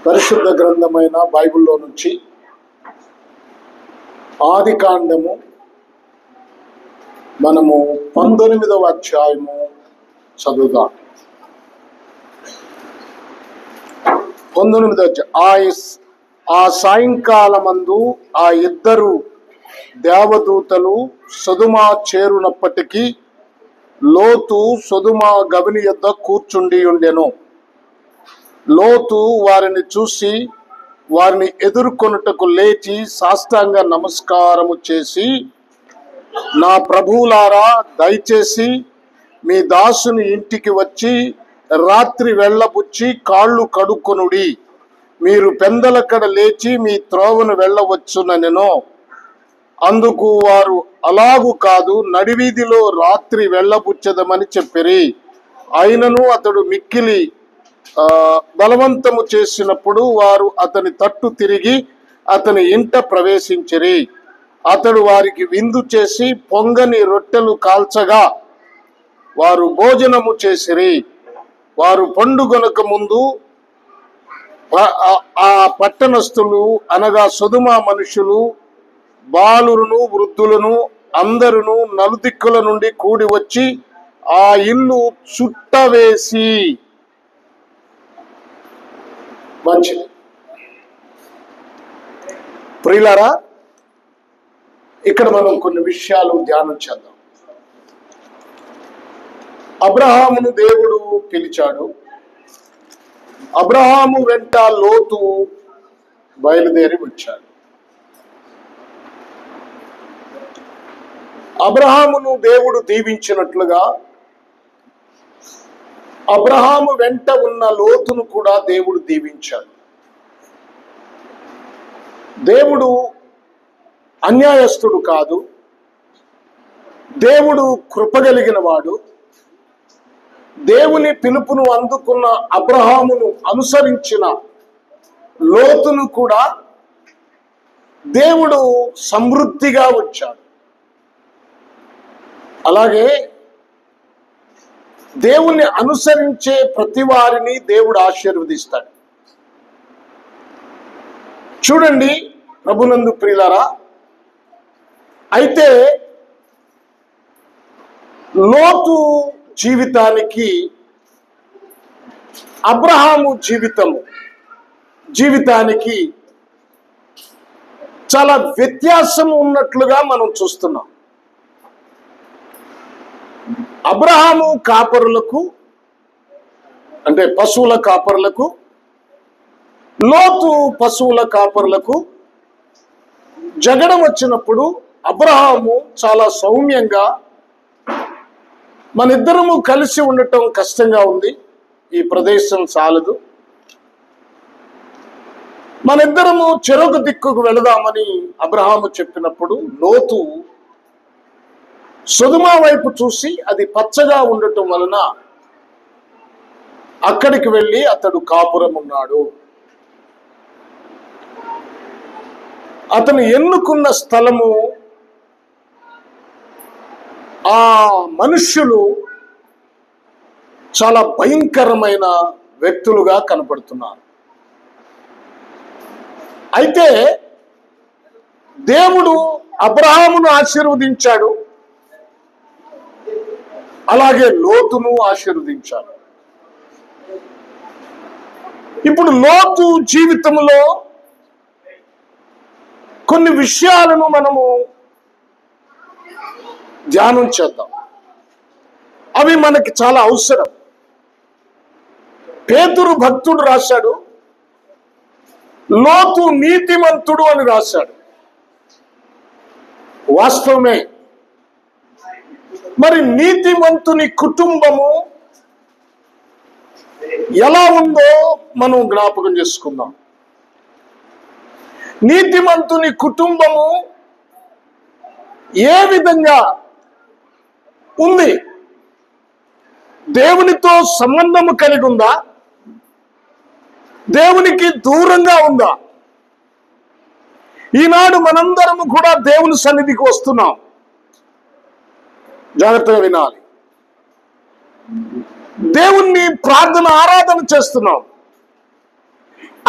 పరిశుద్ధ గ్రంథమైన బైబిల్లో నుంచి ఆదికాండము మనము 19వ అధ్యాయము చదువుదాం. 19వ అధ్యాయం. ఆ సాయంకాలమందు ఆ ఇద్దరు దేవదూతలు సొదొమ చేరునప్పటికీ లోతు సొదొమ గవిని యొద్ద కూర్చుండి ఉండెను. లోతు వారిని చూసి వారిని ఎదుర్కొనుటకు లేచి సాష్టాంగ నమస్కారము చేసి, నా ప్రభువులారా, దయచేసి మీ దాసుని ఇంటికి వచ్చి రాత్రి వెళ్ళబుచ్చి కాళ్ళు కడుక్కొనుడి. మీరు పెందలకడ లేచి మీ త్రోవను వెళ్ళవచ్చుననెను. అందుకు వారు, అలాగు కాదు, నడివీధిలో రాత్రి వెళ్ళబుచ్చదమని చెప్పిరి. అయినను అతడు మిక్కిలి బలవంతము చేసినప్పుడు వారు అతని తట్టు తిరిగి అతని ఇంట ప్రవేశించిరి. అతడు వారికి విందు చేసి పొంగని రొట్టెలు కాల్చగా వారు భోజనము చేసిరి. వారు పండుగనక ముందు ఆ పట్టణస్థులు అనగా సొదొమ మనుషులు, బాలురును వృద్ధులను అందరును నలుదిక్కుల నుండి కూడి వచ్చి ఆ ఇల్లు చుట్టవేసి. మంచిది ప్రియులారా, ఇక్కడ మనం కొన్ని విషయాలు ధ్యానం చేద్దాం. అబ్రహామును దేవుడు పిలిచాడు. అబ్రహాము వెంట లోతు బయలుదేరి వచ్చాడు. అబ్రహామును దేవుడు దీవించినట్లుగా అబ్రహాము వెంట ఉన్న లోతును కూడా దేవుడు దీవించాడు. దేవుడు అన్యాయస్తుడు కాదు. దేవుడు కృపగలిగిన వాడు. దేవుని పిలుపును అందుకున్న అబ్రహామును అనుసరించిన లోతును కూడా దేవుడు సమృద్ధిగా ఉంచాడు. అలాగే దేవుణ్ణి అనుసరించే ప్రతి వారిని దేవుడు ఆశీర్వదిస్తాడు. చూడండి ప్రభునందు ప్రియులారా, అయితే లోతు జీవితానికి అబ్రహాము జీవితానికి చాలా వ్యత్యాసం ఉన్నట్లుగా మనం చూస్తున్నాం. అబ్రహాము కాపరులకు, అంటే పశువుల కాపరులకు, లోతు పశువుల కాపరులకు జగడం వచ్చినప్పుడు అబ్రహాము చాలా సౌమ్యంగా, మనిద్దరము కలిసి ఉండటం కష్టంగా ఉంది, ఈ ప్రదేశం చాలదు, మనిద్దరము చెరొక దిక్కుకు వెళదామని అబ్రహాము చెప్పినప్పుడు లోతు సొదొమ వైపు చూసి అది పచ్చగా ఉండటం వలన అక్కడికి వెళ్ళి అతడు కాపురం ఉన్నాడు. అతను ఎన్నుకున్న స్థలము, ఆ మనుష్యులు చాలా భయంకరమైన వ్యక్తులుగా కనపడుతున్నారు. అయితే దేవుడు అబ్రహామును ఆశీర్వదించాడు, అలాగే లోతును ఆశీర్వదించాడు. ఇప్పుడు లోతు జీవితంలో కొన్ని విషయాలను మనము ధ్యానం చేద్దాం. అవి మనకి చాలా అవసరం. పేతురు భక్తుడు రాశాడు, లోతు నీతిమంతుడు అని రాశాడు. వాస్తవమే. మరి నీతిమంతుని కుటుంబము ఎలా ఉందో మనం జ్ఞాపకం చేసుకుందాం. నీతిమంతుని కుటుంబము ఏ విధంగా ఉంది? దేవునితో సంబంధము కలిగి ఉందా? దేవునికి దూరంగా ఉందా? ఈనాడు మనందరము కూడా దేవుని సన్నిధికి వస్తున్నాం. జాగ్రత్తగా వినాలి. దేవుణ్ణి ప్రార్థన ఆరాధన చేస్తున్నాం.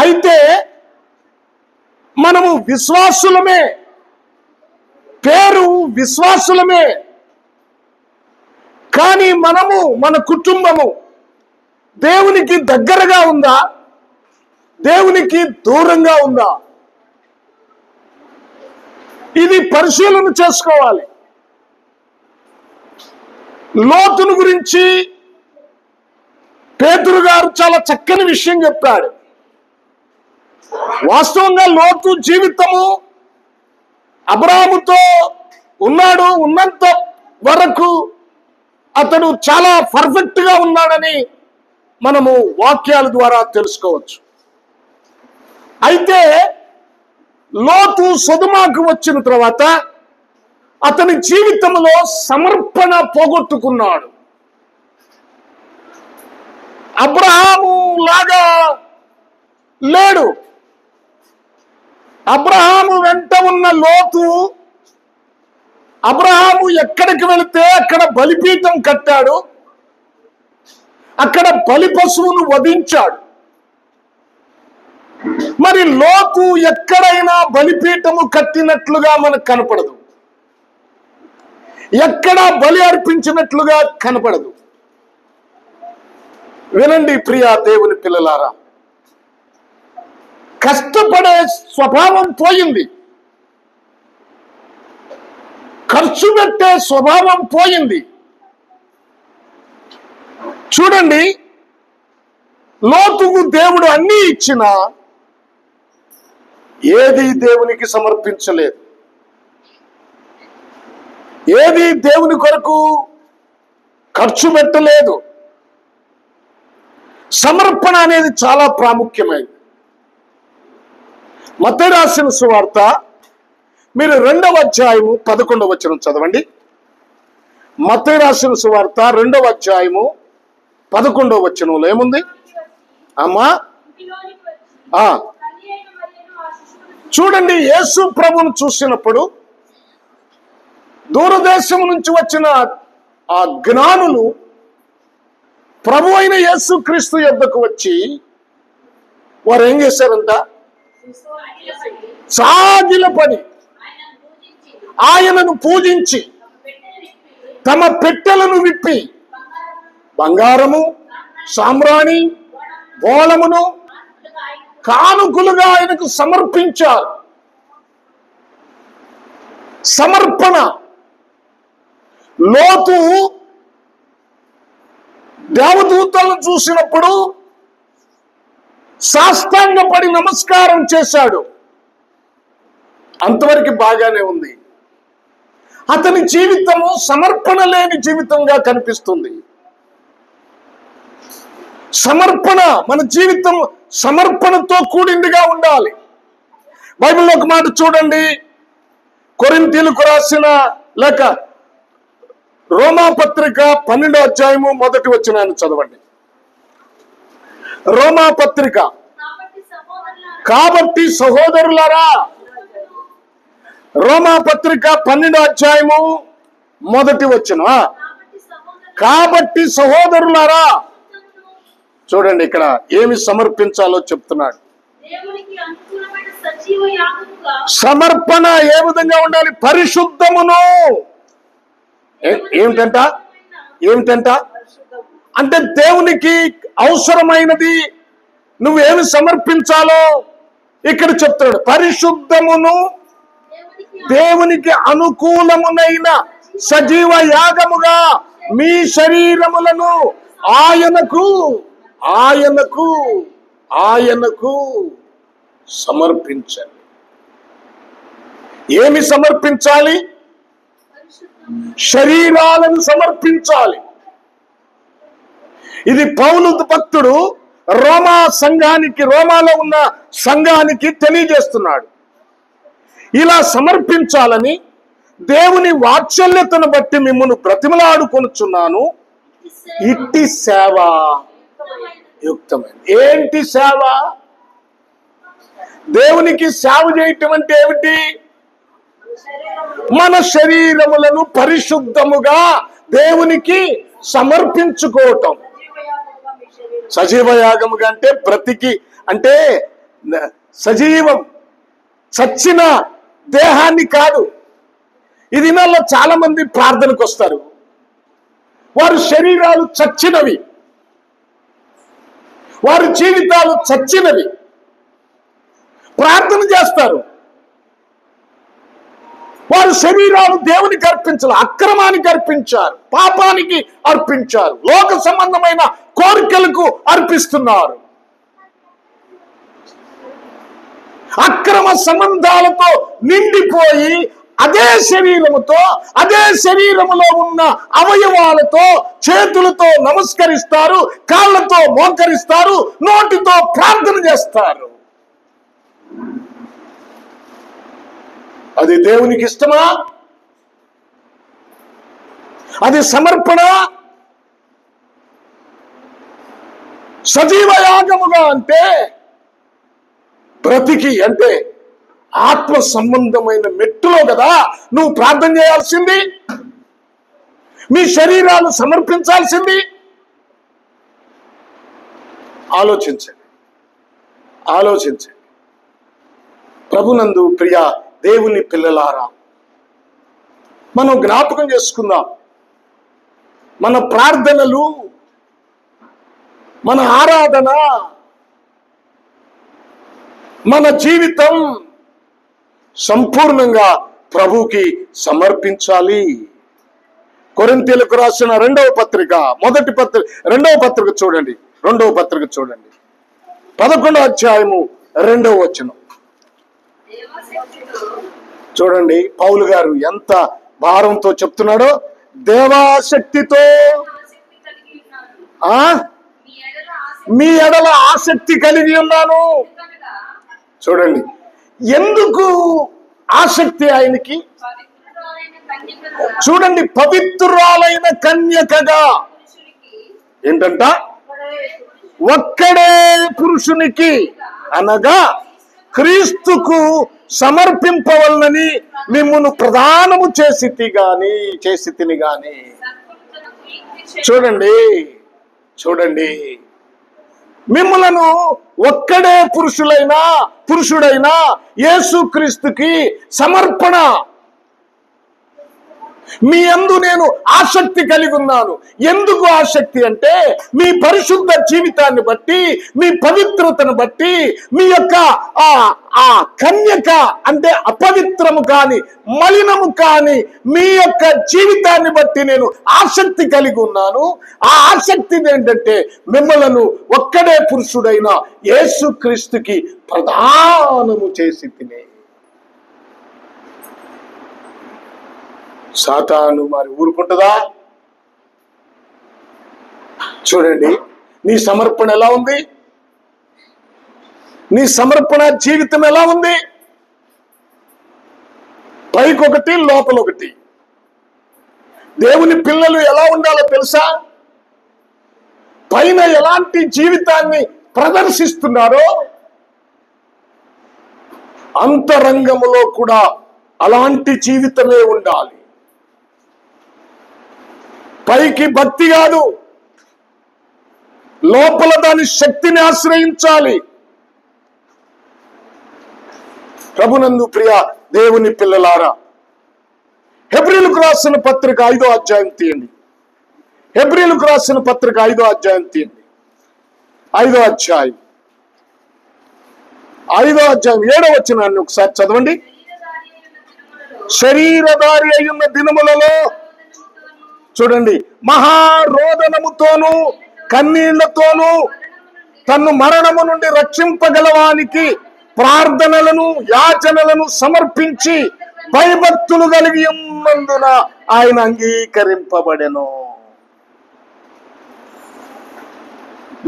అయితే మనము విశ్వాసులమే, పేరు విశ్వాసులమే, కానీ మనము మన కుటుంబము దేవునికి దగ్గరగా ఉందా, దేవునికి దూరంగా ఉందా? ఇది పరిశీలన చేసుకోవాలి. లోతును గురించి పేతురు గారు చాలా చక్కని విషయం చెప్పాడు. వాస్తవంగా లోతు జీవితము అబ్రాహాముతో ఉన్నంత వరకు అతడు చాలా పర్ఫెక్ట్ గా ఉన్నాడని మనము వాక్యాల ద్వారా తెలుసుకోవచ్చు. అయితే లోతు సొదొమకు వచ్చిన తర్వాత అతని జీవితంలో సమర్పణ పోగొట్టుకున్నాడు. అబ్రహాము లాగా లేడు. అబ్రహాము వెంట ఉన్న లోతు, అబ్రహాము ఎక్కడికి వెళితే అక్కడ బలిపీఠం కట్టాడు, అక్కడ బలి పశువును వధించాడు. మరి లోతు ఎక్కడైనా బలిపీఠము కట్టినట్లుగా మనకు కనపడదు, ఎక్కడా బలి అర్పించినట్లుగా కనపడదు. వినండి ప్రియా దేవుని పిల్లలారా, కష్టపడే స్వభావం పోయింది, ఖర్చు పెట్టే స్వభావం పోయింది. చూడండి, లోతుకు దేవుడు అన్నీ ఇచ్చినా ఏది దేవునికి సమర్పించలేదు, ఏది దేవుని కొరకు ఖర్చు పెట్టలేదు. సమర్పణ అనేది చాలా ప్రాముఖ్యమైనది. మత్తయి రాసిన సువార్త మీరు 2వ అధ్యాయము 11వ వచనం చదవండి. మత్తయి రాసిన సువార్త 2వ అధ్యాయము 11వ వచనంలో ఏముంది అమ్మా? చూడండి, యేసు ప్రభువును చూసినప్పుడు దూరదేశం నుంచి వచ్చిన ఆ జ్ఞానులు ప్రభు అయిన యేసు క్రీస్తు యొద్దకు వచ్చి వారు ఏం చేశారంట? సాగిలపడి ఆయనను పూజించి తమ పెట్టెలను విప్పి బంగారము, సామ్రాణి, బోళమును కానుకలుగా ఆయనకు సమర్పించారు. సమర్పణ. లోతు దేవదూతలను చూసినప్పుడు సాష్టాంగపడి నమస్కారం చేశాడు, అంతవరకు బాగానే ఉంది. అతని జీవితము సమర్పణ లేని జీవితంగా కనిపిస్తుంది. సమర్పణ, మన జీవితం సమర్పణతో కూడిందిగా ఉండాలి. బైబిల్లో ఒక మాట చూడండి, కొరింథీయులకు రాసిన లేక రోమాపత్రిక 12వ అధ్యాయము 1వ వచనాన్ని చదవండి. రోమాపత్రిక. కాబట్టి సహోదరులారా, రోమాపత్రిక 12వ అధ్యాయము 1వ వచనం. కాబట్టి సహోదరులారా, చూడండి ఇక్కడ ఏమి సమర్పించాలో చెప్తున్నాడు. సమర్పణ ఏ విధంగా ఉండాలి? పరిశుద్ధమును. ఏమిటంట అంటే దేవునికి అవసరమైనది నువ్వేమి సమర్పించాలో ఇక్కడ చెప్తాడు. పరిశుద్ధమును, దేవునికి అనుకూలమునైన సజీవ యాగముగా మీ శరీరములను ఆయనకు ఆయనకు ఆయనకు సమర్పించండి. ఏమి సమర్పించాలి? శరీరాలను సమర్పించాలి. ఇది పౌలు భక్తుడు రోమాలో ఉన్న సంఘానికి తెలియజేస్తున్నాడు. ఇలా సమర్పించాలని దేవుని వాత్సల్యతను బట్టి మిమ్మల్ని బ్రతిమలాడుకొనుచున్నాను. ఇట్టి సేవ యుక్తమైనది. ఏంటి సేవ? దేవునికి సేవ చేయటం అంటే ఏమిటి? మన శరీరములను పరిశుద్ధముగా దేవునికి సమర్పించుకోవటం. సజీవ యాగముగా అంటే బ్రతికి, అంటే సజీవం, చచ్చిన దేహాన్ని కాదు. ఈ దినాల్లో చాలా మంది ప్రార్థనకు వస్తారు, వారి శరీరాలు చచ్చినవి, వారి జీవితాలు చచ్చినవి. ప్రార్థన చేస్తారు, వారి శరీరాలు దేవునికి అర్పించారు, అక్రమానికి అర్పించారు, పాపానికి అర్పించారు, లోక సంబంధమైన కోరికలకు అర్పిస్తున్నారు. అక్రమ సంబంధాలతో నిండిపోయి అదే శరీరములో ఉన్న అవయవాలతో, చేతులతో నమస్కరిస్తారు, కాళ్ళతో మోకరిస్తారు, నోటితో ప్రార్థన చేస్తారు. అది దేవునికి ఇష్టమా? అది సమర్పణ? సజీవ యాగముగా అంటే బ్రతికి, అంటే ఆత్మ సంబంధమైన మెట్టులో కదా నువ్వు ప్రార్థన చేయాల్సింది, మీ శరీరాలు సమర్పించాల్సింది. ఆలోచించండి. ప్రభునందు ప్రియ దేవుని పిల్లలారా, మనం జ్ఞాపకం చేసుకుందాం. మన ప్రార్థనలు, మన ఆరాధన, మన జీవితం సంపూర్ణంగా ప్రభుకి సమర్పించాలి. కొరింథీయులకు రాసిన రెండవ పత్రిక 11వ అధ్యాయము 2వ వచనం చూడండి. పౌలు గారు ఎంత భారంతో చెప్తున్నాడో. దేవాశక్తితో మీ ఎడల ఆసక్తి కలిగి ఉన్నాను. చూడండి, ఎందుకు ఆసక్తి ఆయనకి? చూడండి, పవిత్రురాలైన కన్యకగా, ఏంటంట, ఒక్కడే పురుషునికి అనగా క్రీస్తుకు సమర్పింపవలనని మిమ్మును ప్రదానము చేసి తిని గాని. చూడండి, మిమ్ములను ఒక్కడే పురుషుడైన యేసుక్రీస్తుకి సమర్పణ. మీ యందు నేను ఆసక్తి కలిగి ఉన్నాను. ఎందుకు ఆసక్తి అంటే, మీ పరిశుద్ధ జీవితాన్ని బట్టి, మీ పవిత్రతను బట్టి, మీ యొక్క ఆ కన్యక అంటే అపవిత్రము కాని, మలినము కాని మీ యొక్క జీవితాన్ని బట్టి నేను ఆసక్తి కలిగి ఉన్నాను. ఆ ఆసక్తి ఏంటంటే, మిమ్మలను ఒక్కడే పురుషుడైన యేసుక్రీస్తుకి ప్రదానము చేసి తినే. సాతాను మరి ఊరుకుంటుందా? చూడండి, నీ సమర్పణ ఎలా ఉంది? నీ సమర్పణ జీవితం ఎలా ఉంది? పైకొకటి, లోపలొకటి. దేవుని పిల్లలు ఎలా ఉండాలో తెలుసా? పైన ఎలాంటి జీవితాన్ని ప్రదర్శిస్తున్నారో అంతరంగములో కూడా అలాంటి జీవితమే ఉండాలి. పైకి భక్తి కాదు, లోపల దాని శక్తిని ఆశ్రయించాలి. ప్రభునందు ప్రియ దేవుని పిల్లలారా, హెబ్రీయులకు రాసిన పత్రిక 5వ అధ్యాయం తీయండి. హెబ్రీయులకు రాసిన పత్రిక 5వ అధ్యాయం తీయండి. 5వ అధ్యాయం 7వ వచనాన్ని ఒకసారి చదవండి. శరీరధారి అయ్యున్న దినములలో, చూడండి, మహారోదనముతోను కన్నీళ్లతోనూ తన్ను మరణము నుండి రక్షింపగలవానికి ప్రార్థనలను యాచనలను సమర్పించి భయభక్తులు కలిగి ఉన్నందున ఆయన అంగీకరింపబడెను.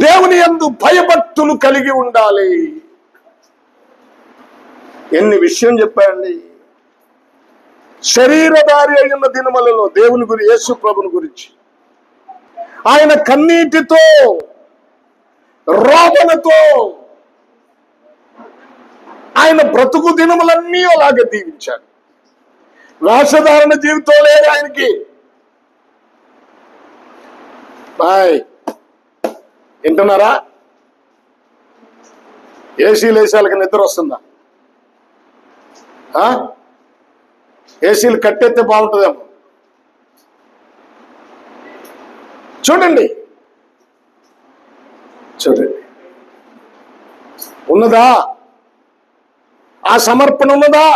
దేవుని యందు భయభక్తులు కలిగి ఉండాలి. ఎన్ని విషయం చెప్పారండి. శరీరధారి అయిన దినములలో దేవుని గురించి, యేసు ప్రభుని గురించి ఆయన కన్నీటితో, రోదనతో ఆయన బ్రతుకు దినములన్నీ అలాగే దీవించాడు. వేషధారణ జీవితం లేదు ఆయనకి. బాయ్, వింటున్నారా? ఏసీలు వేసాలకి నిద్ర వస్తుందా? ఏసీలు కట్టెత్తే బాగుంటుందేమో. చూడండి ఉన్నదా? ఆ సమర్పణ ఉన్నదా?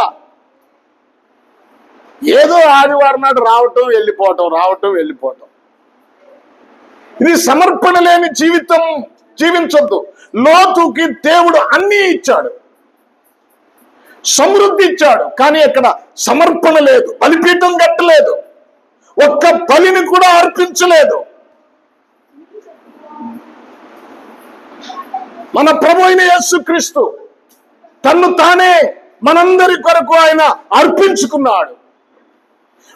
ఏదో ఆదివారం నాడు రావటం వెళ్ళిపోవటం. ఇది సమర్పణ లేని జీవితం జీవించొద్దు. లోతుకి దేవుడు అన్నీ ఇచ్చాడు, సమృద్ధి ఇచ్చాడు, కానీ అక్కడ సమర్పణ లేదు. బలిపీఠం కట్టలేదు, ఒక్క బలిని కూడా అర్పించలేదు. మన ప్రభు అయిన యేసుక్రీస్తు తన్ను తానే మనందరి కొరకు ఆయన అర్పించుకున్నాడు.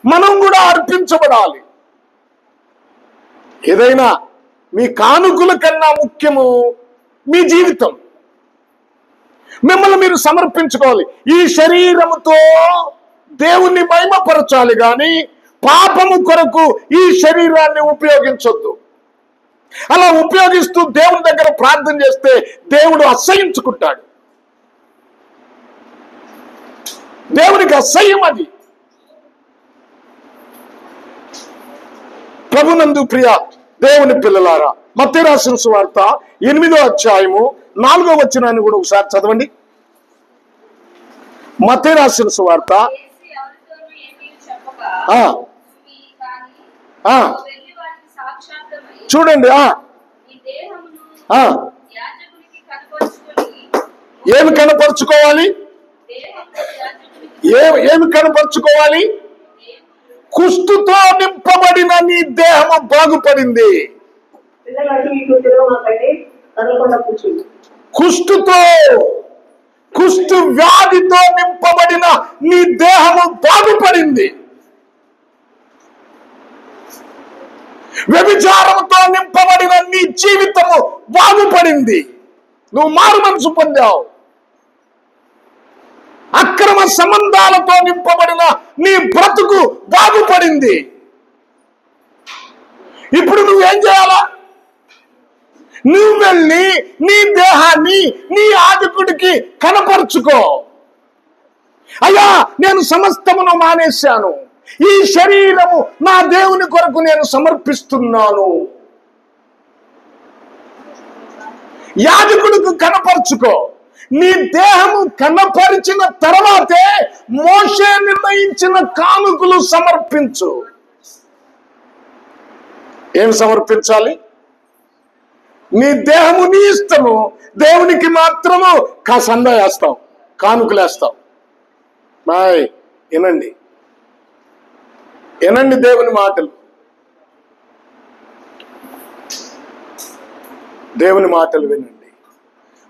మనం కూడా అర్పించబడాలి. ఏదైనా మీ కానుకల కన్నా ముఖ్యము మీ జీవితం. మిమ్మల్ని మీరు సమర్పించుకోవాలి. ఈ శరీరముతో దేవుణ్ణి మహిమపరచాలి, కానీ పాపము కొరకు ఈ శరీరాన్ని ఉపయోగించొద్దు. అలా ఉపయోగిస్తూ దేవుని దగ్గర ప్రార్థన చేస్తే దేవుడు అసహ్యించుకుంటాడు. దేవునికి అసహ్యం అది. ప్రభునందు ప్రియ దేవుని పిల్లలారా, మత్తయి రాసిన సువార్త 8వ అధ్యాయము 4వ వచనాన్ని కూడా ఒకసారి చదవండి. మత్తయి రాసిన సువార్త చూడండి. ఏమి కనపరుచుకోవాలి? ఏమి కనపరుచుకోవాలి? కుష్టుతో నింపబడిన నీ దేహము బాగుపడింది. కుష్టు వ్యాధితో నింపబడిన నీ దేహము బాగుపడింది. వ్యభిచారంతో నింపబడిన నీ జీవితము బాగుపడింది. నువ్వు మారు మనసు పొందావు. అక్రమ సంబంధాలతో నింపబడిన నీ బ్రతుకు బాగుపడింది. ఇప్పుడు నువ్వేం చేయాలా? నువ్వు వెళ్ళి నీ దేహాన్ని నీ యాజకుడికి కనపరుచుకో. అయ్యా, నేను సమస్తమును మానేశాను, ఈ శరీరము నా దేవుని కొరకు నేను సమర్పిస్తున్నాను. యాజకుడికి కనపరుచుకో. నీ దేహము కనపరిచిన తర్వాతే మోషే నిర్ణయించిన కానుకలు సమర్పించు. ఏం సమర్పించాలి? నీ దేహము నీ ఇష్టము. దేవునికి మాత్రము సందా వేస్తావు, కానుకలు వేస్తావు. బాయ్, వినండి దేవుని మాటలు. దేవుని మాటలు వినండి.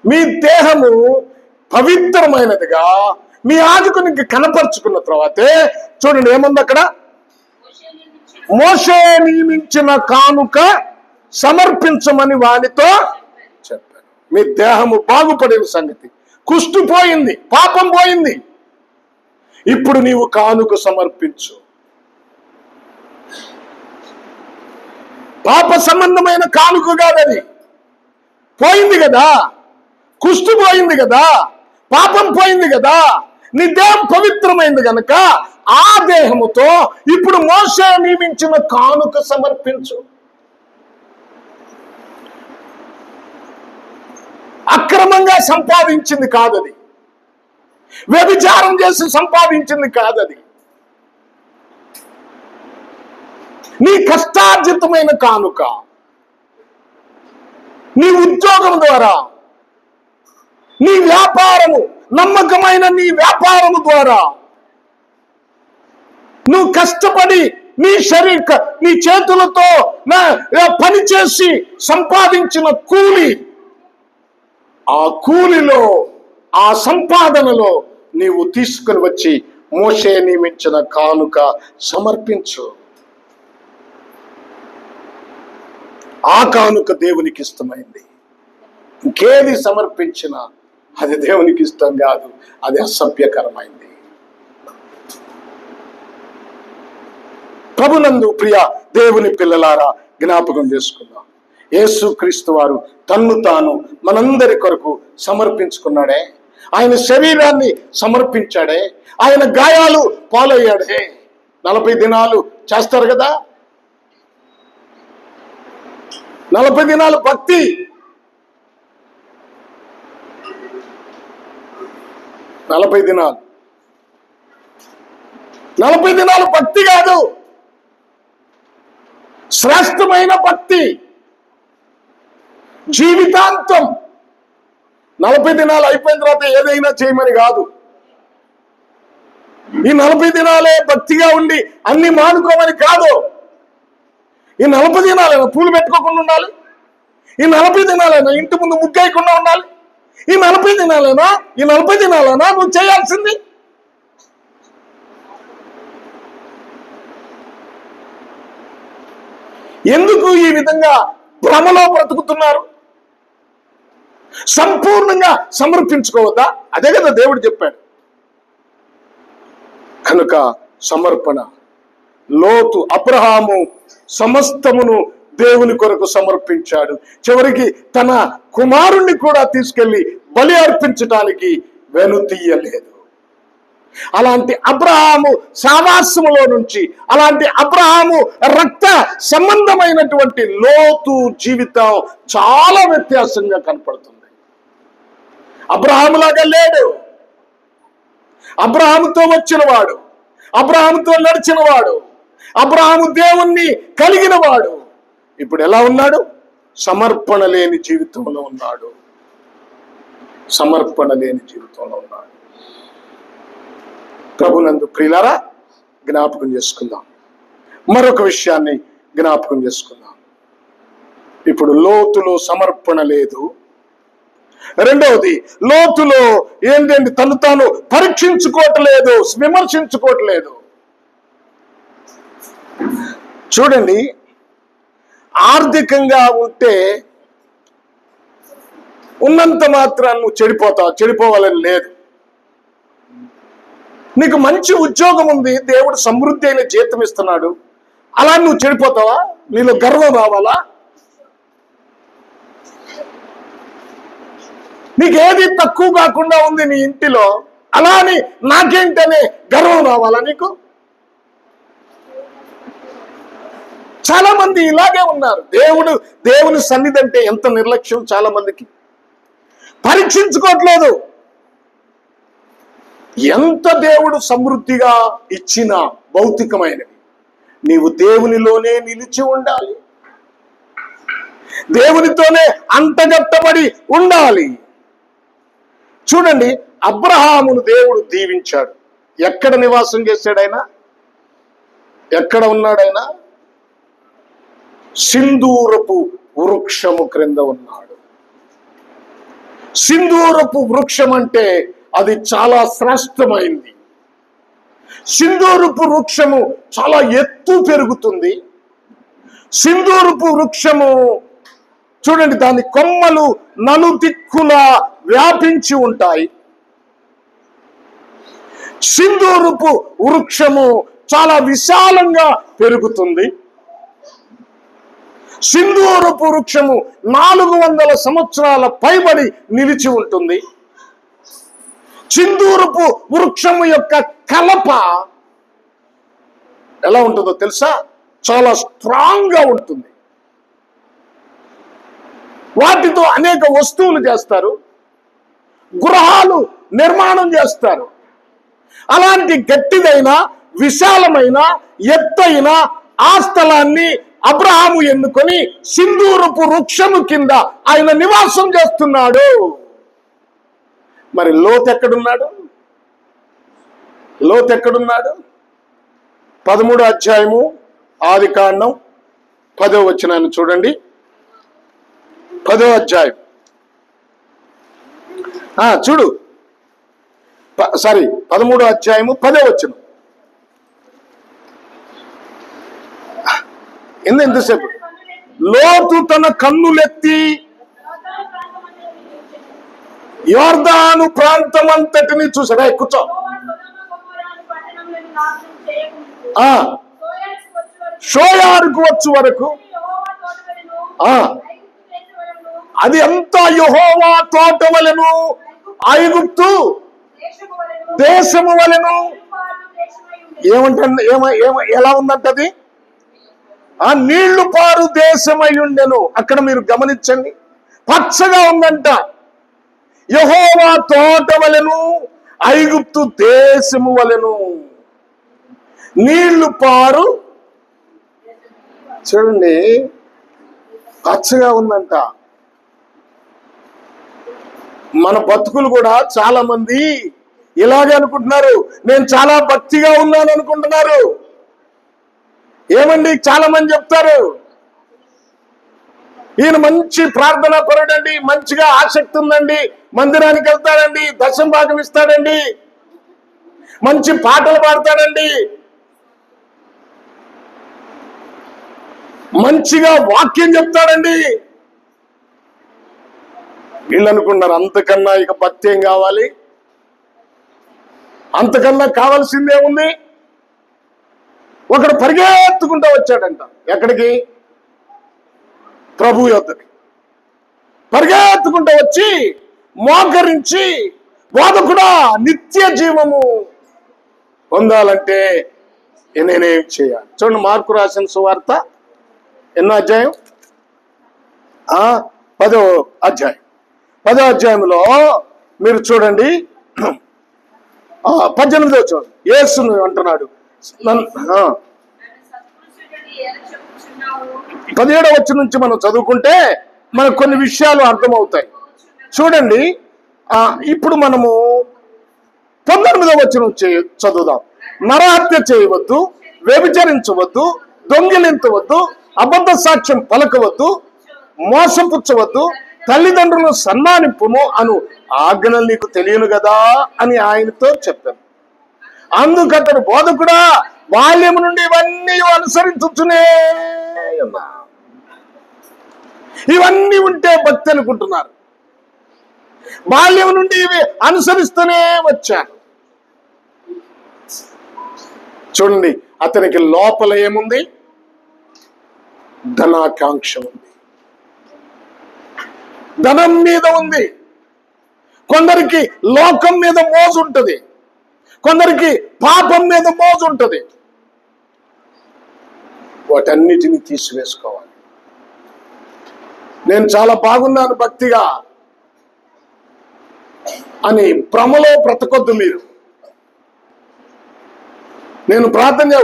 మీ దేహము పవిత్రమైనదిగా మీ యాజకునికి కనపరుచుకున్న తర్వాతే, చూడండి ఏముంది అక్కడ, మోషే నియమించిన కానుక సమర్పించమని వానితో చెప్పాను. మీ దేహము బాగుపడిన సంగతి, కుష్టు పోయింది, పాపం పోయింది. ఇప్పుడు నీవు కానుక సమర్పించు. పాప సంబంధమైన కానుక కాదది. పోయింది కదా, కుష్టు పోయింది కదా, పాపం పోయింది కదా, నీ దేహం పవిత్రమైంది గనక ఆ దేహముతో ఇప్పుడు మోషే నియమించిన కానుక సమర్పించు. అక్రమంగా సంపాదించింది కాదది, వ్యభిచారం చేసి సంపాదించింది కాదది, నీ కష్టార్జితమైన కానుక. నీ ఉద్యోగం ద్వారా, నీ వ్యాపారము, నమ్మకమైన నీ వ్యాపారము ద్వారా నువ్వు కష్టపడి నీ చేతులతో పని చేసి సంపాదించిన కూలి, ఆ కూలిలో, ఆ సంపాదనలో నీవు తీసుకుని వచ్చి మోషే నియమించిన కానుక సమర్పించు. ఆ కానుక దేవునికి ఇష్టమైంది. ఇంకేది సమర్పించినా అది దేవునికి ఇష్టం కాదు, అది అసభ్యకరమైంది. ప్రభునందు ప్రియ దేవుని పిల్లలారా, జ్ఞాపకం చేసుకుందాం. యేసుక్రీస్తు వారు తన్ను తాను మనందరి కొరకు సమర్పించుకున్నాడే, ఆయన శరీరాన్ని సమర్పించాడే, ఆయన గాయాలు పాలయ్యాడే. 40 దినాలు చేస్తారు కదా, 40 దినాలు భక్తి. 40 దినాలు 40 దినాలు భక్తి కాదు, శ్రేష్టమైన భక్తి, జీవితాంతం. 40 దినాలు అయిపోయిన తర్వాత ఏదైనా చేయమని కాదు. ఈ 40 దినాలే భక్తిగా ఉండి అన్ని మానుకోమని కాదు. ఈ 40 దినాలైనా పూలు పెట్టుకోకుండా ఉండాలి, ఈ 40 దినాలైనా ఇంటి ముందు ముగ్గేయకుండా ఉండాలి, ఈ 40 దినాలైనా నువ్వు చేయాల్సింది. ఎందుకు ఈ విధంగా భ్రమలో బ్రతుకుతున్నారు? సంపూర్ణంగా సమర్పించుకోవద్దా? అదే కదా దేవుడు చెప్పాడు. కనుక సమర్పణ. లోతు, అబ్రహాము సమస్తమును దేవుని కొరకు సమర్పించాడు. చివరికి తన కుమారుణ్ణి కూడా తీసుకెళ్లి బలి అర్పించడానికి వెనుతీయలేదు. అలాంటి అబ్రహాము సావాసములో నుంచి, అలాంటి అబ్రహాము రక్త సంబంధమైనటువంటి లోతు జీవితం చాలా వ్యత్యాసంగా కనపడుతుంది. అబ్రహాములాగా లేడు. అబ్రహాముతో వచ్చినవాడు, అబ్రహాముతో నడిచినవాడు, అబ్రహాము దేవుణ్ణి కలిగిన వాడు ఇప్పుడు ఎలా ఉన్నాడు? సమర్పణ లేని జీవితంలో ఉన్నాడు. సమర్పణ లేని జీవితంలో ఉన్నాడు. ప్రభునందు ప్రియులారా, జ్ఞాపకం చేసుకుందాం. మరొక విషయాన్ని జ్ఞాపకం చేసుకుందాం. ఇప్పుడు లోతులో సమర్పణ లేదు. రెండవది, లోతులో ఏంటంటే తను తాను పరీక్షించుకోవట్లేదు, విమర్శించుకోవట్లేదు. చూడండి, ఆర్థికంగా ఉంటే ఉన్నంత మాత్రాన్ని నువ్వు చెడిపోతావు, చెడిపోవాలని లేదు. నీకు మంచి ఉద్యోగం ఉంది, దేవుడు సమృద్ధి అయిన జీతం ఇస్తున్నాడు, అలా నువ్వు చెడిపోతావా? నీలో గర్వం రావాలా? నీకేది తక్కువ కాకుండా ఉంది నీ ఇంటిలో, అలా అని నాకేంటనే గర్వం రావాలా నీకు? చాలా మంది ఇలాగే ఉన్నారు. దేవుని సన్నిధి అంటే ఎంత నిర్లక్ష్యం చాలా మందికి. పరీక్షించుకోవట్లేదు. ఎంత దేవుడు సమృద్ధిగా ఇచ్చిన భౌతికమైనవి, నీవు దేవునిలోనే నిలిచి ఉండాలి, దేవునితోనే అంతగట్టబడి ఉండాలి. చూడండి, అబ్రహామును దేవుడు దీవించాడు. ఎక్కడ నివాసం చేశాడైనా? ఎక్కడ ఉన్నాడైనా? సింధూరపు వృక్షము క్రింద ఉన్నాడు. సింధూరపు వృక్షం అంటే అది చాలా శ్రేష్టమైంది. సింధూరపు వృక్షము చాలా ఎత్తు పెరుగుతుంది. సింధూరపు వృక్షము చూడండి, దాని కొమ్మలు నలుదిక్కులా వ్యాపించి ఉంటాయి. సింధూరపు వృక్షము చాలా విశాలంగా పెరుగుతుంది. సింధూరపు వృక్షము 400 సంవత్సరాల పైబడి నిలిచి ఉంటుంది. సింధూరపు వృక్షము యొక్క కలప ఎలా ఉంటుందో తెలుసా? చాలా స్ట్రాంగ్ గా ఉంటుంది. వాటితో అనేక వస్తువులు చేస్తారు, గృహాలు నిర్మాణం చేస్తారు. అలాంటి గట్టిదైన, విశాలమైన, ఎత్తైన ఆ స్థలాన్ని అబ్రహాము ఎన్నుకొని సింధూరపు వృక్షము కింద ఆయన నివాసం చేస్తున్నాడు. మరి లోతు ఎక్కడున్నాడు? లోతు ఎక్కడున్నాడు? 13వ అధ్యాయము ఆదికాండం 10వ వచనాన్ని చూడండి. 10వ అధ్యాయం చూడు, 13వ అధ్యాయము 10వ వచనం. ఎంతసేపు? లోతు తన కన్నులెత్తి యోర్దాను ప్రాంతం అంతటిని చూసాడా? కూర్చో. షోయారుకు వచ్చు వరకు అది అంతా యెహోవా తోట వలెను, ఐగుప్తు దేశము వలెను. ఏమంటే ఎలా ఉందంట అది? ఆ నీళ్లు పారు దేశమై ఉండెను. అక్కడ మీరు గమనించండి, పచ్చగా ఉందంట. యెహోవా తోట వలెను, ఐగుప్తు దేశము వలెను, నీళ్లు పారు. చూడండి, పచ్చగా ఉందంట. మన బతుకులు కూడా చాలా మంది ఇలాగే అనుకుంటున్నారు. నేను చాలా భక్తిగా ఉన్నాను అనుకుంటున్నారు. ఏమండి, చాలా మంది చెప్తారు, ఈయన మంచి ప్రార్థనా పరుడండి, మంచిగా ఆసక్తి ఉందండి, మందిరానికి వెళ్తాడండి, దశమ భాగం ఇస్తాడండి, మంచి పాటలు పాడతాడండి, మంచిగా వాక్యం చెప్తాడండి. వీళ్ళు అనుకున్నారు అంతకన్నా ఇక భక్తి ఏం కావాలి, అంతకన్నా కావాల్సిందే ఉంది. ఒకడు పరిగెత్తుకుంటూ వచ్చాడంట. ఎక్కడికి? ప్రభు యొద్దకి పరిగెత్తుకుంటూ వచ్చి మోకరించి, బోధకుడా, నిత్య జీవము పొందాలంటే నేనేం చేయాలి? చూడండి, మార్కు రాసిన సువార్త ఎన్నో అధ్యాయం? 10వ అధ్యాయం. 10వ అధ్యాయంలో మీరు చూడండి, 18వ చూడండి. యేసును అంటున్నాడు. 17వ వచనం నుంచి మనం చదువుకుంటే మనకు కొన్ని విషయాలు అర్థమవుతాయి. చూడండి, ఇప్పుడు మనము 19వ వచనం చదువుదాం. నరహత్య చేయవద్దు, వ్యభిచరించవద్దు, దొంగిలించవద్దు, అబద్ధ సాక్ష్యం పలకవద్దు, మోసపుచ్చవద్దు, తల్లిదండ్రులను సన్మానింపుము అను ఆజ్ఞలు నీకు తెలియను కదా అని ఆయనతో చెప్పాను. అందుకతడు, బోధకుడా, బాల్యము నుండి ఇవన్నీ అనుసరించునే ఉన్నా. ఇవన్నీ ఉంటే భక్తి అనుకుంటున్నారు. బాల్యం నుండి ఇవి అనుసరిస్తూనే వచ్చాను. చూడండి, అతనికి లోపల ఏముంది? ధనాకాంక్ష ఉంది, ధనం మీద ఉంది. కొందరికి లోకం మీద మోజు ఉంటుంది, కొందరికి పాపం మీద మోజు ఉంటుంది. వాటన్నిటిని తీసివేసుకోవాలి. నేను చాలా బాగున్నాను భక్తిగా అని భ్రమలో బ్రతకొద్దు మీరు. నేను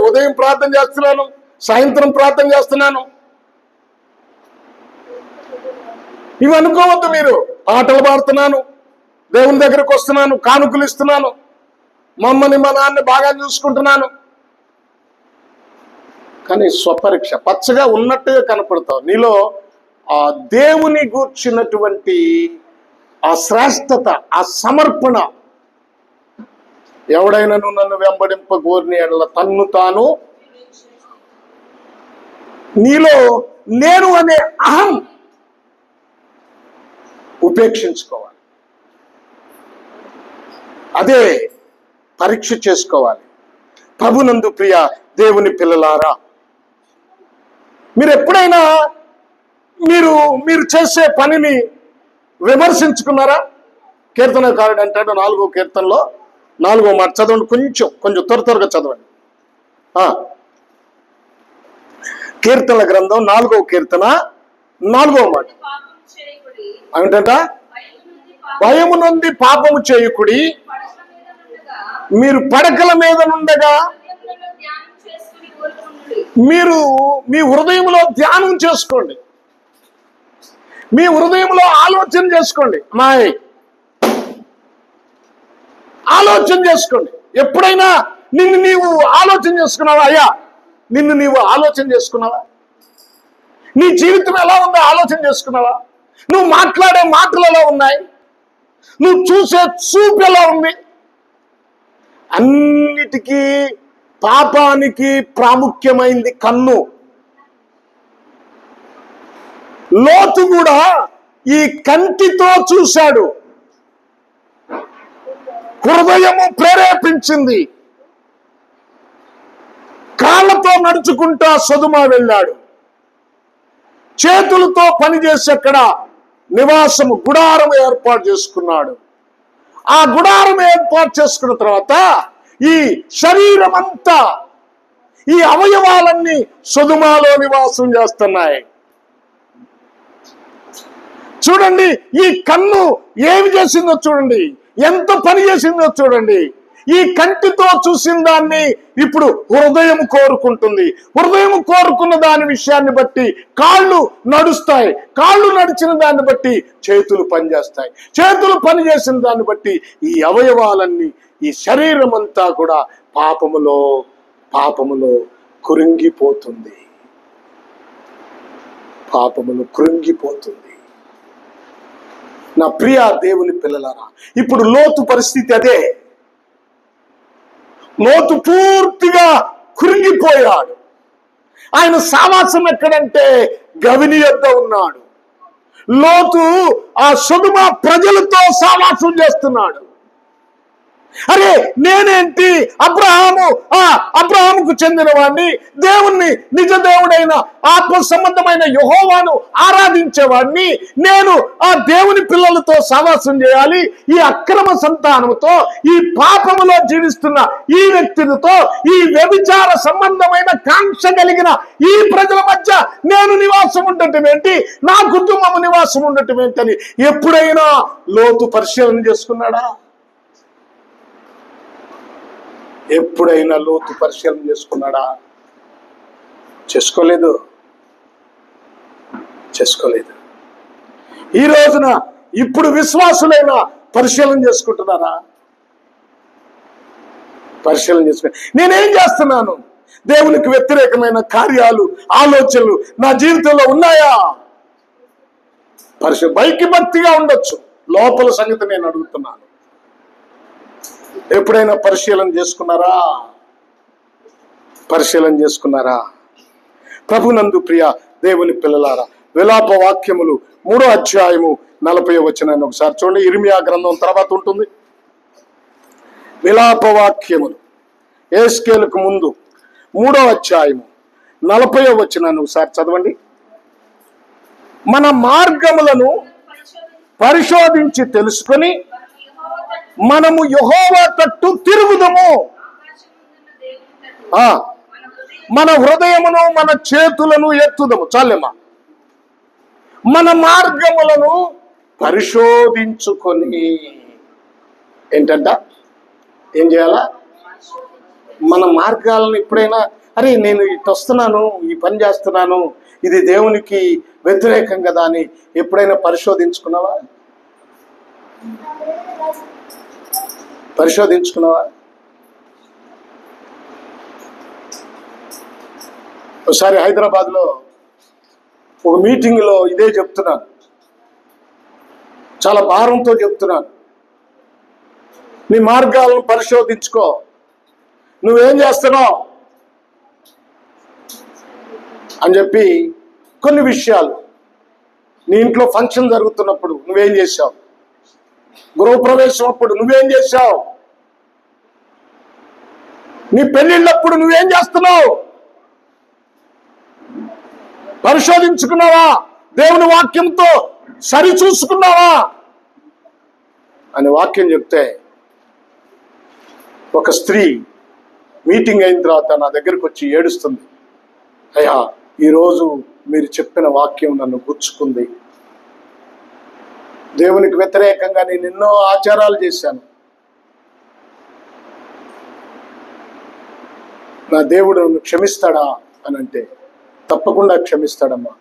ఉదయం ప్రార్థన చేస్తున్నాను, సాయంత్రం ప్రార్థన చేస్తున్నాను, ఇవి అనుకోవద్దు మీరు. పాటలు పాడుతున్నాను, దేవుని దగ్గరకు వస్తున్నాను, కానుకలు ఇస్తున్నాను, మా అమ్మని మా నాన్నని బాగా చూసుకుంటున్నాను. కానీ స్వపరీక్ష, పచ్చగా ఉన్నట్టుగా కనపడతావు. నీలో ఆ దేవుని గూర్చినటువంటి ఆ శ్రేష్టత, ఆ సమర్పణ. ఎవడైనాను నన్ను వెంబడింపగోరిన ఎడల తన్ను తాను, నీలో నేను అనే అహం ఉపేక్షించుకోవాలి. అదే పరీక్ష చేసుకోవాలి. ప్రభునందు ప్రియ దేవుని పిల్లలారా, మీరు ఎప్పుడైనా మీరు చేసే పనిని విమర్శించుకున్నారా? కీర్తనకారుడు అంటాడు 4వ కీర్తనలో 4వ మాట చదవండి. కొంచెం త్వరగా చదవండి. కీర్తనల గ్రంథం 4వ కీర్తన 4వ మాట ఏమిటంట? భయము నుండి పాపము చేయకుడి, మీరు పడకల మీద నుండగా మీరు మీ హృదయంలో ధ్యానం చేసుకోండి, మీ హృదయంలో ఆలోచన చేసుకోండి. ఆలోచన చేసుకోండి. ఎప్పుడైనా నిన్ను నీవు ఆలోచన చేసుకున్నావా? అయ్యా, నిన్ను నీవు ఆలోచన చేసుకున్నావా? నీ జీవితం ఎలా ఉందో ఆలోచన చేసుకున్నావా? నువ్వు మాట్లాడే మాటలు ఎలా ఉన్నాయి? నువ్వు చూసే చూపు ఎలా ఉంది? అన్నిటికీ పాపానికి ప్రాముఖ్యమైంది కన్ను. లోతు కూడా ఈ కంటితో చూశాడు, హృదయము ప్రేరేపించింది, కాళ్ళతో నడుచుకుంటా సొదుమ వెళ్ళాడు, చేతులతో పనిచేసి అక్కడ నివాసము గుడారం ఏర్పాటు చేసుకున్నాడు. ఆ గుడారం ఏర్పాటు చేసుకున్న తర్వాత ఈ శరీరం అంతా, ఈ అవయవాలన్నీ సొదొమలో నివాసం చేస్తున్నాయి. చూడండి, ఈ కన్ను ఏమి చేసిందో చూడండి, ఎంత పని చేసిందో చూడండి. ఈ కంటితో చూసిన దాన్ని ఇప్పుడు హృదయం కోరుకుంటుంది. హృదయం కోరుకున్న దాని విషయాన్ని బట్టి కాళ్ళు నడుస్తాయి. కాళ్ళు నడిచిన దాన్ని బట్టి చేతులు పనిచేస్తాయి. చేతులు పనిచేసిన దాన్ని బట్టి ఈ అవయవాలన్నీ, ఈ శరీరం అంతా కూడా పాపములో కృంగిపోతుంది. పాపములో కృంగిపోతుంది. నా ప్రియ దేవుని పిల్లలారా, ఇప్పుడు లోతు పరిస్థితి అదే. లోతు పూర్తిగా కృంగిపోయాడు. ఆయన సావాసం ఎక్కడంటే గవిని యొద్ద ఉన్నాడు. లోతు ఆ సొదొమ ప్రజలతో సావాసం చేస్తున్నాడు. అరే నేనేంటి, అబ్రహాముకు చెందిన వాడిని, దేవుణ్ణి, నిజ దేవుడైన ఆత్మ సంబంధమైన యెహోవాను ఆరాధించేవాడిని, నేను ఆ దేవుని పిల్లలతో సావాసం చేయాలి, ఈ అక్రమ సంతానంతో, ఈ పాపములో జీవిస్తున్న ఈ వ్యక్తులతో, ఈ వ్యభిచార సంబంధమైన కాంక్ష కలిగిన ఈ ప్రజల మధ్య నేను నివాసం ఉండటం ఏంటి, నా కుటుంబము నివాసం ఉండటం ఏంటని ఎప్పుడైనా లోతు పరిశీలన చేసుకున్నాడా? ఎప్పుడైనా లోతు పరిశీలన చేసుకున్నాడా? చేసుకోలేదు. ఈ రోజున ఇప్పుడు విశ్వాసులైన పరిశీలన చేసుకుంటున్నారా? పరిశీలన చేసుకుని నేనేం చేస్తున్నాను? దేవునికి వ్యతిరేకమైన కార్యాలు, ఆలోచనలు నా జీవితంలో ఉన్నాయా? బయటికి భక్తిగా ఉండొచ్చు, లోపల సంగతి నేను అడుగుతున్నాను. ఎప్పుడైనా పరిశీలన చేసుకున్నారా? ప్రభునందు ప్రియ దేవుని పిల్లలారా, విలాప వాక్యములు 3వ అధ్యాయము 40వ వచనాన్ని ఒకసారి చూడండి. ఇర్మియా గ్రంథం తర్వాత ఉంటుంది. విలాప వాక్యములు యెహెజ్కేలుకు ముందు 3వ అధ్యాయము 40వ వచనాన్ని ఒకసారి చదవండి. మన మార్గములను పరిశోధించి తెలుసుకొని మనము యెహోవా తట్టు తిరుగుదము. మన హృదయమును, మన చేతులను ఎత్తుదము. చాలేమా? మన మార్గములను పరిశోధించుకొని ఏంటంట? ఏం చేయాలా? మన మార్గాలను ఎప్పుడైనా, అరే నేను ఇటు వస్తున్నాను, ఈ పని చేస్తున్నాను, ఇది దేవునికి వ్యతిరేకం కదా అని ఎప్పుడైనా పరిశోధించుకున్నావా? ఒకసారి హైదరాబాద్లో ఒక మీటింగ్లో ఇదే చెప్తున్నాను, చాలా భారంతో చెప్తున్నాను. నీ మార్గాలను పరిశోధించుకో. నువ్వేం చేస్తున్నావు అని చెప్పి కొన్ని విషయాలు, నీ ఇంట్లో ఫంక్షన్ జరుగుతున్నప్పుడు నువ్వేం చేశావు, గృహప్రవేశం అప్పుడు నువ్వేం చేశావు, నీ పెళ్ళిళ్ళప్పుడు నువ్వేం చేస్తున్నావు, పరిశోధించుకున్నావా? దేవుని వాక్యంతో సరి చూసుకున్నావా అని వాక్యం చెప్తే, ఒక స్త్రీ మీటింగ్ అయిన తర్వాత నా దగ్గరకు వచ్చి ఏడుస్తుంది. అయ్యా, ఈరోజు మీరు చెప్పిన వాక్యం నన్ను గుచ్చుకుంది. దేవునికి వ్యతిరేకంగా నేను ఎన్నో ఆచారాలు చేశాను. నా దేవుడు నన్ను క్షమిస్తాడా అని అంటే, తప్పకుండా క్షమిస్తాడమ్మా.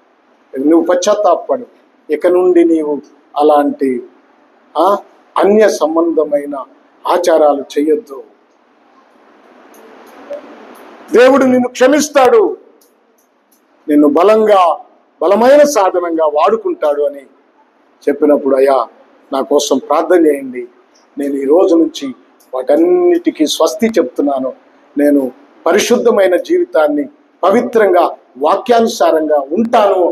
నువ్వు పశ్చాత్తాపడు. ఇక నుండి నీవు అలాంటి అన్య సంబంధమైన ఆచారాలు చెయ్యొద్దు. దేవుడు నిన్ను క్షమిస్తాడు, నిన్ను బలమైన సాధనంగా వాడుకుంటాడు అని చెప్పినప్పుడు, అయ్యా నా కోసం ప్రార్థన చేయండి, నేను ఈ రోజు నుంచి వాటన్నిటికీ స్వస్తి చెప్తున్నాను, నేను పరిశుద్ధమైన జీవితాన్ని పవిత్రంగా వాక్యానుసారంగా ఉంటాను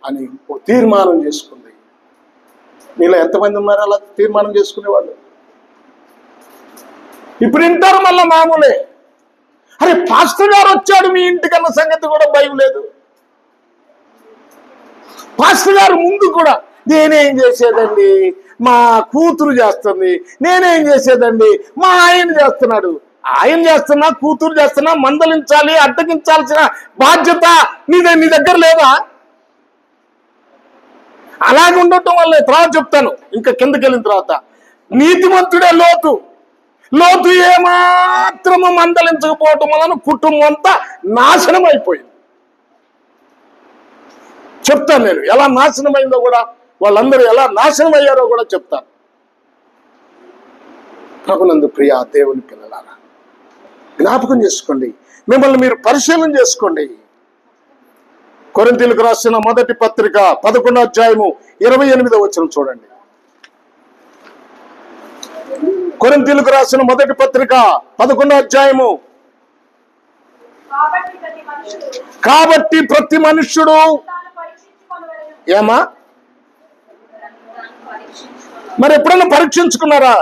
అని ఒక తీర్మానం చేసుకుంది. మీలో ఎంతమంది ఉన్నారు అలా తీర్మానం చేసుకునేవాళ్ళు? ఇప్పుడు వింటారు మళ్ళా మామూలే. అరే పాస్టర్ గారు వచ్చాడు మీ ఇంటికన్న సంగతి కూడా భయం లేదు. పాస్టర్ గారు ముందు కూడా నేనేం చేసేదండి, మా కూతురు చేస్తుంది, నేనేం చేసేదండి, మా ఆయన చేస్తున్నాడు. ఆయన చేస్తున్నా, కూతురు చేస్తున్నా, మందలించాలి, అడ్డగించాల్సిన బాధ్యత నీ దగ్గర లేదా? అలాగే ఉండటం వల్ల తర్వాత చెప్తాను, ఇంకా కిందకి వెళ్ళిన తర్వాత. నీతిమంతుడే లోతు ఏమాత్రము మందలించకపోవటం వలన కుటుంబం అంతా నాశనం అయిపోయింది. చెప్తాను నేను ఎలా నాశనమైందో కూడా, వాళ్ళందరూ ఎలా నాశనం అయ్యారో కూడా చెప్తాను. ప్రభునందు ప్రియ దేవుని పిల్లలారా, జ్ఞాపకం చేసుకోండి, మిమ్మల్ని మీరు పరిశీలన చేసుకోండి. కొరింథీయులకు రాసిన మొదటి పత్రిక 11వ అధ్యాయము 28వ వచనం చూడండి. కొరింథీయులకు రాసిన మొదటి పత్రిక 11వ అధ్యాయము. కాబట్టి ప్రతి మనుష్యుడు ఏమా మరి ఎప్పుడైనా పరీక్షించుకున్నారా?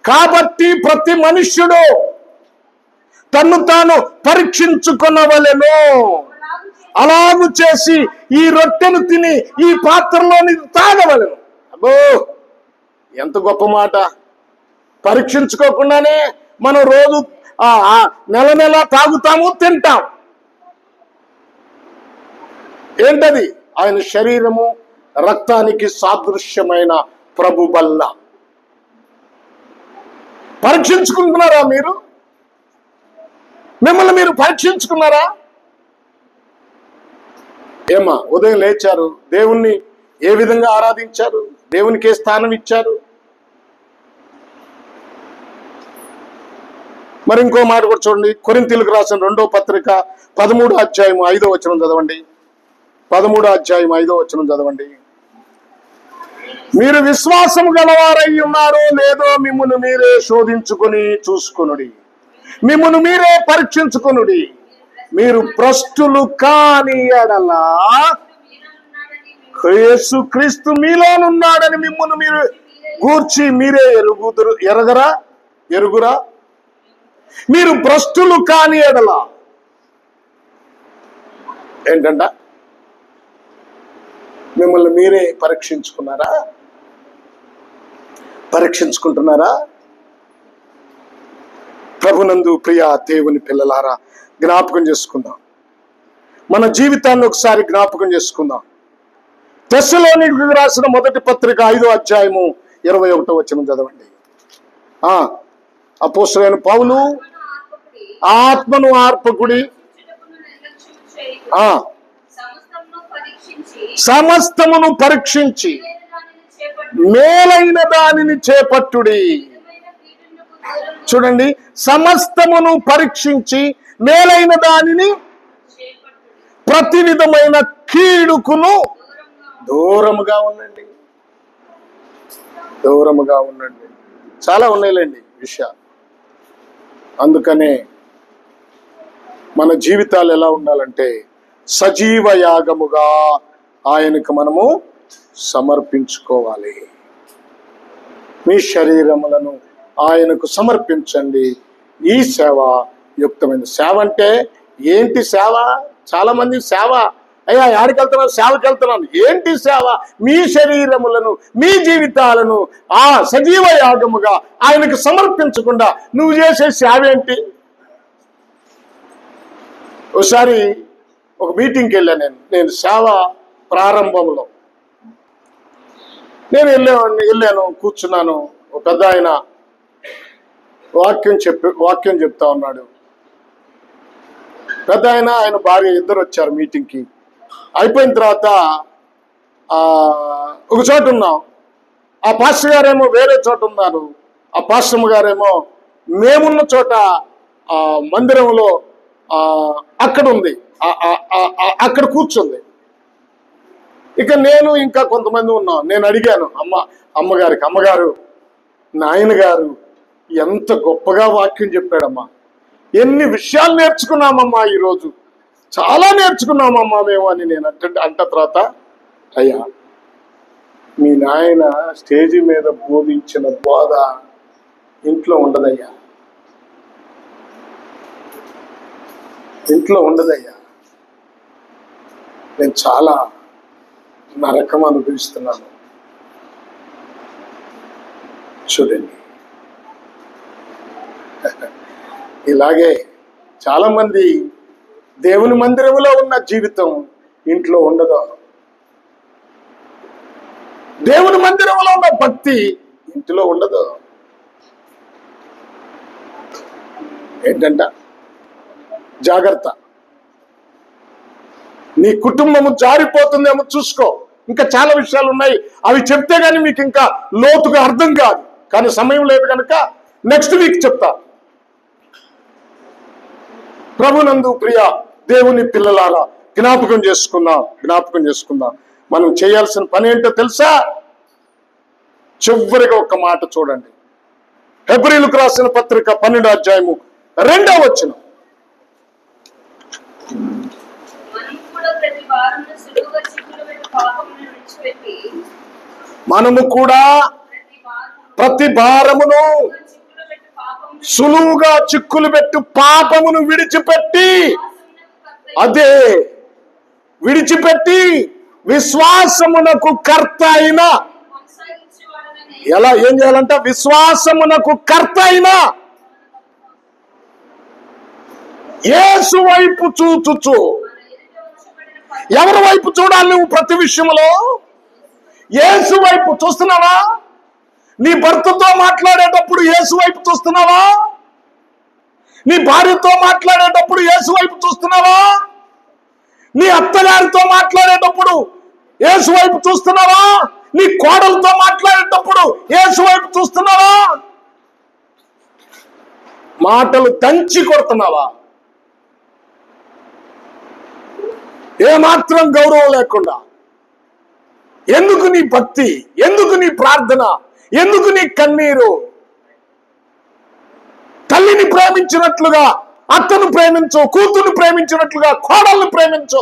కాబట్టి ప్రతి మనుష్యుడు తన్ను తాను పరీక్షించుకొనవలెను. అలాగు చేసి ఈ రొట్టెను తిని ఈ పాత్రలోని తాగవలెను. అబ్బో, ఎంత గొప్ప మాట! పరీక్షించుకోకుండానే మనం రోజు నెల తాగుతాము, తింటాం. ఏంటది? ఆయన శరీరము రక్తానికి సాదృశ్యమైన ప్రభు బల్ల. పరీక్షించుకుంటున్నారా మీరు? మిమ్మల్ని మీరు పరీక్షించుకున్నారా? ఏమా ఉదయం లేచారు, దేవుణ్ణి ఏ విధంగా ఆరాధించారు, దేవునికి ఏ స్థానం ఇచ్చారు? మరి ఇంకో మాట కూడా చూడండి, కొరింథీయులకు రాసిన 2వ పత్రిక 13వ అధ్యాయము 5వ వచనం చదవండి. 13వ అధ్యాయం 5వ వచనం చదవండి. మీరు విశ్వాసం గలవారై ఉన్నారో లేదో మిమ్మును మీరే శోధించుకొని చూసుకొనుడి, మిమ్మును మీరే పరీక్షించుకొనుడి. మీరు భ్రష్టులు కాని ఎడల యేసుక్రీస్తు మీలోనున్నాడని మిమ్మును మీరు గూర్చి మీరే ఎరుగురా. మీరు భ్రష్టులు కాని ఎడల ఏంటంట? మిమ్మల్ని మీరే పరీక్షించుకున్నారా? పరీక్షించుకుంటున్నారా? ప్రభునందు ప్రియ దేవుని పిల్లలారా, జ్ఞాపకం చేసుకుందాం, మన జీవితాన్ని ఒకసారి జ్ఞాపకం చేసుకుందాం. తెస్సలోనికీయులకు రాసిన మొదటి పత్రిక 5వ అధ్యాయము 21వ వచనం చదవండి. అపోస్తలుడైన పౌలు, ఆత్మను ఆర్పకుడి, సమస్తమును పరీక్షించి మేలైన దానిని చేపట్టుడి. చూడండి, సమస్తమును పరీక్షించి మేలైన దానిని, ప్రతి విధమైన కీడుకును దూరముగా ఉండండి. దూరముగా ఉండండి. చాలా ఉన్నాయిలేండి విషయాలు. అందుకనే మన జీవితాలు ఎలా ఉండాలంటే సజీవ యాగముగా ఆయనకు మనము సమర్పించుకోవాలి. మీ శరీరములను ఆయనకు సమర్పించండి. ఈ సేవ యుక్తమైన సేవ. అంటే ఏంటి సేవ? చాలా మంది సేవ, అయ్యా యాడికి వెళ్తున్నాను, సేవకి వెళ్తున్నాను. ఏంటి సేవ? మీ శరీరములను, మీ జీవితాలను ఆ సజీవ యాగముగా ఆయనకు సమర్పించకుండా నువ్వు చేసే సేవ ఏంటి? ఒకసారి ఒక మీటింగ్కి వెళ్ళాను నేను సేవ ప్రారంభంలో. నేను వెళ్ళాను, కూర్చున్నాను. ఒక పెద్ద ఆయన వాక్యం చెప్తా ఉన్నాడు. పెద్ద ఆయన భార్య ఇద్దరు వచ్చారు మీటింగ్కి. అయిపోయిన తర్వాత ఒక చోట ఉన్నాం. ఆ పాస్టర్ గారేమో వేరే చోట ఉన్నారు. ఆ పాస్టర్ గారేమో మేమున్న చోట మందిరంలో అక్కడ ఉంది, అక్కడ కూర్చుంది. ఇక నేను ఇంకా కొంతమంది ఉన్నాం. నేను అడిగాను అమ్మగారు, నాయన గారు ఎంత గొప్పగా వాక్యం చెప్పాడమ్మా, ఎన్ని విషయాలు నేర్చుకున్నామమ్మా, ఈరోజు చాలా నేర్చుకున్నామమ్మా మేము అని నేను అంట. తర్వాత, అయ్యా మీ నాయన స్టేజి మీద బోధించిన బోధ ఇంట్లో ఉండదయ్యా, ఇంట్లో ఉండదయ్యా. నేను చాలా నరకం అనుభవిస్తున్నాను. చూడండి, ఇలాగే చాలా మంది దేవుని మందిరంలో ఉన్న జీవితం ఇంట్లో ఉండదు. దేవుని మందిరంలో ఉన్న భక్తి ఇంటిలో ఉండదు. ఏంటంట? జాగ్రత్త, నీ కుటుంబము జారిపోతుందేమో చూసుకో. ఇంకా చాలా విషయాలు ఉన్నాయి, అవి చెప్తే గానీ మీకు ఇంకా లోతుగా అర్థం కాదు. కానీ సమయం లేదు కనుక నెక్స్ట్ వీక్ చెప్తా. ప్రభునందు ప్రియ దేవుని పిల్లలారా, జ్ఞాపకం చేసుకుందాం. మనం చేయాల్సిన పని ఏంటో తెలుసా? చివరిగా ఒక మాట చూడండి. హెబ్రీయులకు రాసిన పత్రిక 12వ అధ్యాయము 2వ వచనం. మనము కూడా ప్రతి భారమును సులువుగా చిక్కులు పెట్టు పాపమును విడిచిపెట్టి, అదే విడిచిపెట్టి విశ్వాసమునకు కర్త అయిన, ఎలా ఏం చేయాలంట? విశ్వాసమునకు కర్త అయిన యేసు వైపు చూచుచు. ఎవరి వైపు చూడాలి నువ్వు ప్రతి విషయంలో? యేసు వైపు చూస్తున్నావా? నీ భర్తతో మాట్లాడేటప్పుడు యేసు వైపు చూస్తున్నావా? నీ భార్యతో మాట్లాడేటప్పుడు యేసు వైపు చూస్తున్నావా? నీ అత్తగారితో మాట్లాడేటప్పుడు యేసు వైపు చూస్తున్నావా? నీ కోడలతో మాట్లాడేటప్పుడు యేసు వైపు చూస్తున్నావా? మాటలు దంచి కొడుతున్నావా? ఏమాత్రం గౌరవం లేకుండా. ఎందుకు నీ భక్తి? ఎందుకు నీ ప్రార్థన? ఎందుకు నీ కన్నీరు? తల్లిని ప్రేమించినట్లుగా అత్తను ప్రేమించు, కూతుర్ని ప్రేమించినట్లుగా కోడల్ని ప్రేమించు.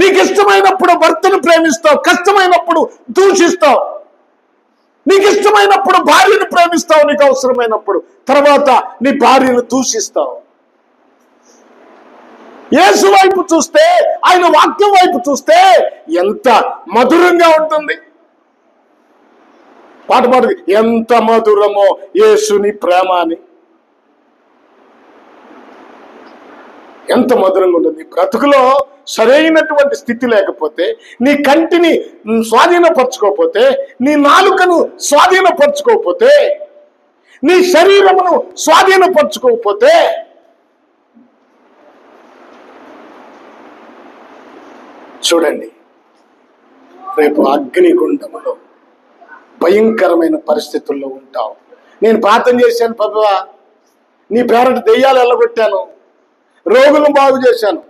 నీకు ఇష్టమైనప్పుడు భర్తను ప్రేమిస్తావు, కష్టమైనప్పుడు దూషిస్తావు. నీకు ఇష్టమైనప్పుడు భార్యను ప్రేమిస్తావు, నీకు అవసరమైనప్పుడు తర్వాత నీ భార్యను దూషిస్తావు. యేసు వైపు చూస్తే, ఆయన వాక్యం వైపు చూస్తే ఎంత మధురంగా ఉంటుంది. పాట పాడు, ఎంత మధురమో యేసుని ప్రేమ అని. ఎంత మధురంగా ఉంటుంది. బ్రతుకులో సరైనటువంటి స్థితి లేకపోతే, నీ కంటిని స్వాధీనపరచుకోకపోతే, నీ నాలుకను స్వాధీనపరచుకోకపోతే, నీ శరీరమును స్వాధీనపరచుకోకపోతే, చూడండి, రేపు అగ్నిగుండములో భయంకరమైన పరిస్థితుల్లో ఉంటావు. నేను ప్రార్థన చేశాను ప్రభువా, నీ పేరట దెయ్యాలు వెళ్ళగొట్టాను, రోగులను బాగు చేశాను.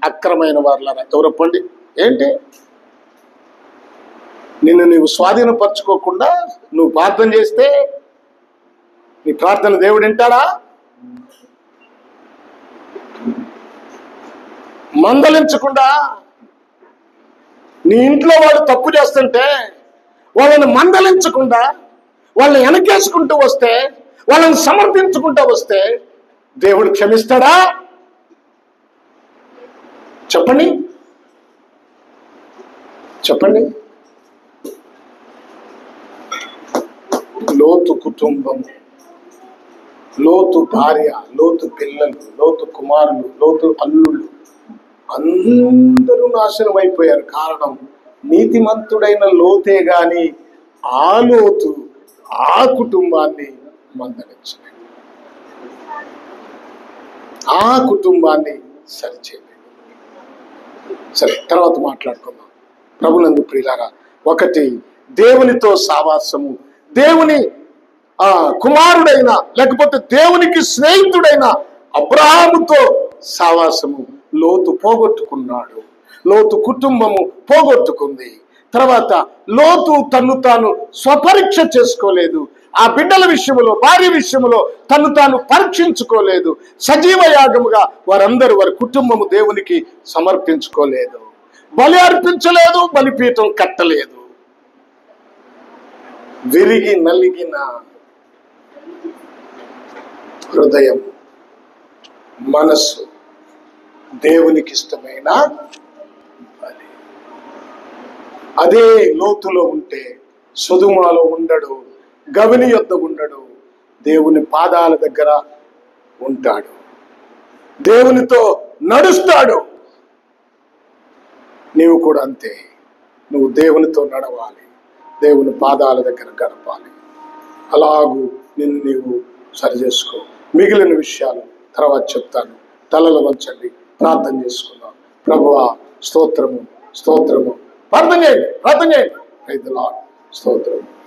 అక్రమైన వారులారా, ఎవరప్పండి? ఏంటి? నిన్ను నీవు స్వాధీనపరచుకోకుండా నువ్వు ప్రార్థన చేస్తే నీ ప్రార్థన దేవుడు వింటాడా? మందలించకుండా నీ ఇంట్లో వాళ్ళు తప్పు చేస్తుంటే వాళ్ళని మందలించకుండా, వాళ్ళని వెనకేసుకుంటూ వస్తే, వాళ్ళని సమర్థించుకుంటూ వస్తే దేవుడు క్షమిస్తాడా? చెప్పండి. లోతు కుటుంబం, లోతు భార్య, లోతు పిల్లలు, లోతు కుమారులు, లోతు అల్లుళ్ళు అందరూ నాశనం అయిపోయారు. కారణం, నీతిమంతుడైన లోతే గాని ఆ లోతు ఆ కుటుంబాన్ని మందలించలేదు, ఆ కుటుంబాన్ని సరిచేయలేదు. సరే, తర్వాత మాట్లాడుకుందాం. ప్రభునందు ప్రియులారా, ఒకటి దేవునితో సావాసము, దేవుని కుమారుడైన లేకపోతే దేవునికి స్నేహితుడైన అబ్రహాముతో సావాసము లోతు పోగొట్టుకున్నాడు. లోతు కుటుంబము పోగొట్టుకుంది. తర్వాత లోతు తన్ను తాను స్వపరీక్ష చేసుకోలేదు. ఆ బిడ్డల విషయంలో, భార్య విషయంలో తను తాను పరీక్షించుకోలేదు. సజీవ యాగముగా వారందరూ వారి కుటుంబము దేవునికి సమర్పించుకోలేదు, బలి అర్పించలేదు, బలిపీఠం కట్టలేదు. విరిగి నలిగిన హృదయం, మనస్సు, దేవునికి ఇష్టమైన బలి. అదే లోతులో ఉంటే సొదొమలో ఉండడు, గవిని యొద్ద ఉండడు, దేవుని పాదాల దగ్గర ఉంటాడు, దేవునితో నడుస్తాడు. నీవు కూడా అంతే. నువ్వు దేవునితో నడవాలి, దేవుని పాదాల దగ్గర గడపాలి. అలాగూ నిన్ను నీవు సరి చేసుకో. మిగిలిన విషయాలు తర్వాత చెప్తాను. తలలు వంచండి, ప్రార్థన చేసుకుందాం. ప్రభువా స్తోత్రము, స్తోత్రము. ప్రార్థన చేయండి, ప్రార్థన చేయండి. Praise the lord. స్తోత్రము.